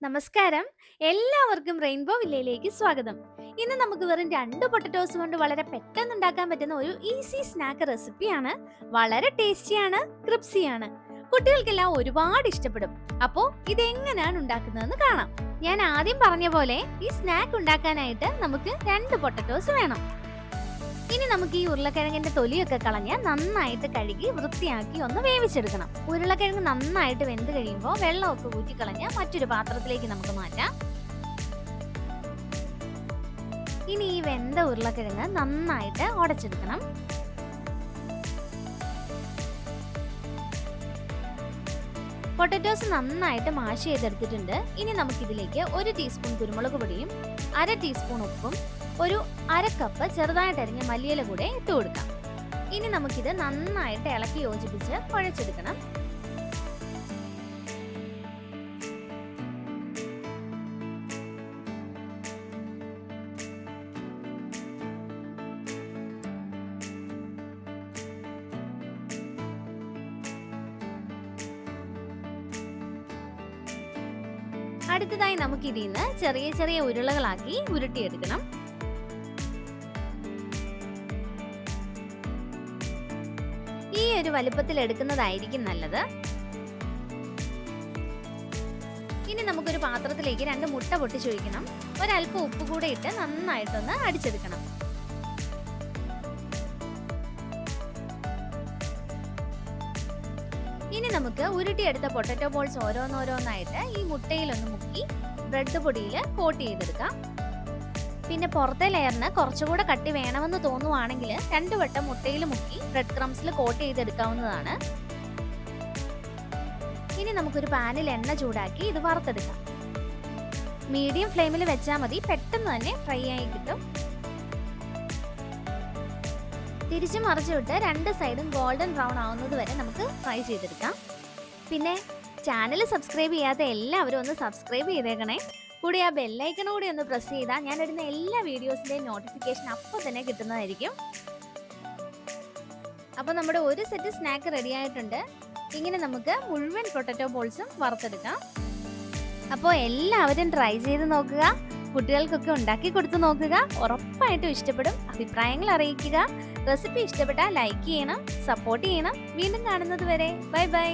നമസ്കാരം. എല്ലാവർക്കും റെയിൻബോ വില്ലയിലേക്ക് സ്വാഗതം. ഇന്ന് നമുക്ക് വെറും 2 പൊട്ടറ്റോസ് കൊണ്ട് വളരെ പെട്ടെന്ന് ഉണ്ടാക്കാൻ പറ്റുന്ന ഒരു ഈസി സ്നാക്ക് റെസിപ്പിയാണ്. വളരെ ടേസ്റ്റിയാണ്, ക്രിപ്സിയാണ്. കുട്ടികൾക്കെല്ലാം ഒരുപാട് ഇഷ്ടപ്പെടും. അപ്പോൾ ഇതെങ്ങനെയാണ് ഉണ്ടാക്കുന്നതെന്ന് കാണാം. ഞാൻ ആദ്യം പറഞ്ഞ പോലെ ഈ സ്നാക്ക് ഉണ്ടാക്കാനായിട്ട് നമുക്ക് 2 പൊട്ടറ്റോസ് വേണം. ഇനി നമുക്ക് ഈ ഉരുളക്കിഴങ്ങിന്റെ തൊലിയൊക്കെ കളഞ്ഞ് നന്നായിട്ട് കഴുകി വൃത്തിയാക്കി ഒന്ന് വേവിച്ചെടുക്കണം. ഉരുളക്കിഴങ്ങ് നന്നായിട്ട് വെന്ത് കഴിയുമ്പോൾ വെള്ളമൊക്കെ ഊറ്റിക്കളഞ്ഞ് മറ്റൊരു പാത്രത്തിലേക്ക് നമുക്ക് മാറ്റാം. ഇനി ഈ വെന്ത ഉരുളക്കിഴങ്ങ് നന്നായിട്ട് ഉടച്ചെടുക്കണം. പൊട്ടറ്റോസ് നന്നായിട്ട് മാഷ് ചെയ്തെടുത്തിട്ടുണ്ട്. ഇനി നമുക്കിതിലേക്ക് 1 ടീസ്പൂൺ കുരുമുളക് പൊടിയും 1/2 ടീസ്പൂൺ ഉപ്പും ഒരു 1/2 കപ്പ് ചെറുതായിട്ട് അരിഞ്ഞ മല്ലിയില കൂടെ ഇട്ട് കൊടുക്കാം. ഇനി നമുക്കിത് നന്നായിട്ട് ഇളക്കി യോജിപ്പിച്ച് കുഴച്ചെടുക്കണം. അടുത്തതായി നമുക്ക് ഇതിൽ നിന്ന് ചെറിയ ചെറിയ ഉരുളകളാക്കി ഉരുട്ടിയെടുക്കണം. ഈ ഒരു വലുപ്പത്തിൽ എടുക്കുന്നതായിരിക്കും നല്ലത്. ഇനി നമുക്കൊരു പാത്രത്തിലേക്ക് 2 മുട്ട പൊട്ടിച്ചൊഴിക്കണം. ഒരല്പം ഉപ്പ് കൂടെ ഇട്ട് നന്നായിട്ടൊന്ന് അടിച്ചെടുക്കണം. ഇനി നമുക്ക് ഉരുട്ടിയെടുത്ത പൊട്ടറ്റോ ബോൾസ് ഓരോന്നോരോന്നായിട്ട് ഈ മുട്ടയിലൊന്ന് മുക്കി ബ്രെഡ് പൊടിയിൽ കോട്ട് ചെയ്തെടുക്കാം. പിന്നെ പുറത്തെ ലെയറിന് കുറച്ചുകൂടെ കട്ടി വേണമെന്ന് തോന്നുവാണെങ്കിൽ 2 വട്ടം മുട്ടയിൽ മുക്കി ബ്രെഡ് ക്രംസിൽ കോട്ട് ചെയ്തെടുക്കാവുന്നതാണ്. ഇനി നമുക്കൊരു പാനിൽ എണ്ണ ചൂടാക്കി ഇത് വറുത്തെടുക്കാം. മീഡിയം ഫ്ലെയിമിൽ വെച്ചാൽ മതി, പെട്ടെന്ന് തന്നെ ഫ്രൈ ആയി കിട്ടും. തിരിച്ചു മറിച്ചിട്ട് 2 സൈഡും ഗോൾഡൻ ബ്രൗൺ ആവുന്നത് വരെ നമുക്ക് ഫ്രൈ ചെയ്തെടുക്കാം. പിന്നെ ചാനൽ സബ്സ്ക്രൈബ് ചെയ്യാത്ത എല്ലാവരും ഒന്ന് സബ്സ്ക്രൈബ് ചെയ്തേക്കണേ. കൂടി ആ ബെല്ലൈക്കൺ കൂടി ഒന്ന് പ്രസ് ചെയ്താൽ ഞാൻ ഇടുന്ന എല്ലാ വീഡിയോസിന്റെയും നോട്ടിഫിക്കേഷൻ അപ്പോൾ തന്നെ കിട്ടുന്നതായിരിക്കും. അപ്പോൾ നമ്മുടെ ഒരു സെറ്റ് സ്നാക്ക് റെഡി ആയിട്ടുണ്ട്. ഇങ്ങനെ നമുക്ക് മുഴുവൻ പൊട്ടറ്റോ ബോൾസും വറുത്തെടുക്കാം. അപ്പോൾ എല്ലാവരും ട്രൈ ചെയ്ത് നോക്കുക. കുട്ടികൾക്കൊക്കെ ഉണ്ടാക്കി കൊടുത്തു നോക്കുക. ഉറപ്പായിട്ടും ഇഷ്ടപ്പെടും. അഭിപ്രായങ്ങൾ അറിയിക്കുക. റെസിപ്പി ഇഷ്ടപ്പെട്ടാൽ ലൈക്ക് ചെയ്യണം, സപ്പോർട്ട് ചെയ്യണം. വീണ്ടും കാണുന്നത് വരെ ബൈ ബൈ.